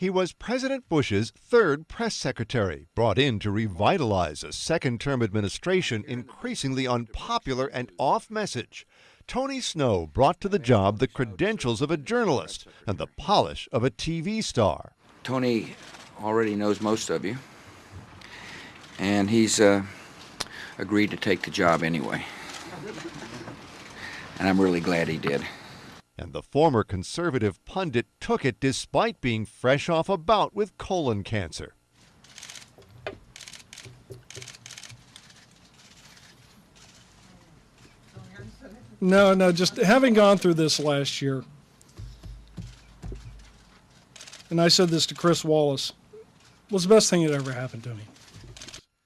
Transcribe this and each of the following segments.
He was President Bush's third press secretary, brought in to revitalize a second-term administration increasingly unpopular and off-message. Tony Snow brought to the job the credentials of a journalist and the polish of a TV star. Tony already knows most of you, and he's agreed to take the job anyway. And I'm really glad he did. And the former conservative pundit took it despite being fresh off a bout with colon cancer. No, just having gone through this last year, and I said this to Chris Wallace, was the best thing that ever happened to me.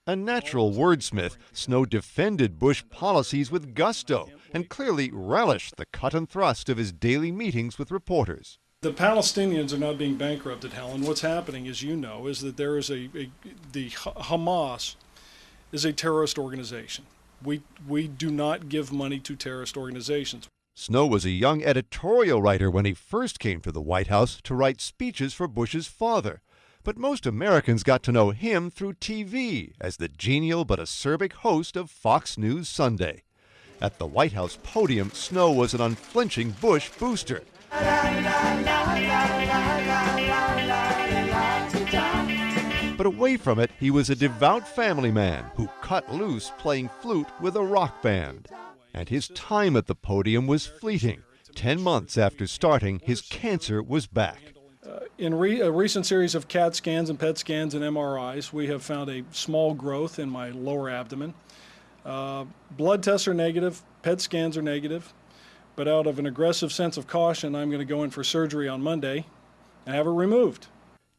A natural wordsmith, Snow defended Bush policies with gusto and clearly relished the cut and thrust of his daily meetings with reporters. The Palestinians are not being bankrupted, Helen. What's happening, as you know, is that there is the Hamas is a terrorist organization. We do not give money to terrorist organizations. Snow was a young editorial writer when he first came to the White House to write speeches for Bush's father. But most Americans got to know him through TV as the genial but acerbic host of Fox News Sunday. At the White House podium, Snow was an unflinching Bush booster. But away from it, he was a devout family man who cut loose playing flute with a rock band. And his time at the podium was fleeting. 10 months after starting, his cancer was back. In a recent series of CAT scans and PET scans and MRIs, we have found a small growth in my lower abdomen. Blood tests are negative, PET scans are negative, but out of an aggressive sense of caution, I'm going to go in for surgery on Monday and have it removed.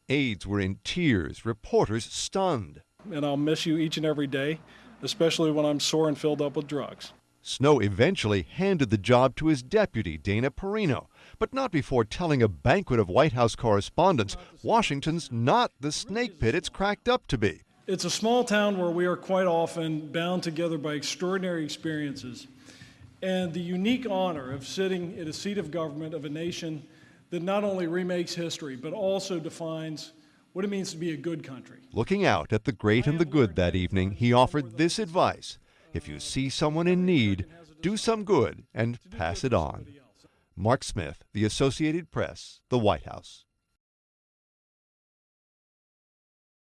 Aides were in tears, reporters stunned. And I'll miss you each and every day, especially when I'm sore and filled up with drugs. Snow eventually handed the job to his deputy, Dana Perino, but not before telling a banquet of White House correspondents Washington's not the snake pit it's cracked up to be. It's a small town where we are quite often bound together by extraordinary experiences and the unique honor of sitting in a seat of government of a nation that not only remakes history, but also defines what it means to be a good country. Looking out at the great and the good that evening, he offered this advice: if you see someone in need, do some good and pass it on. Mark Smith, The Associated Press, The White House.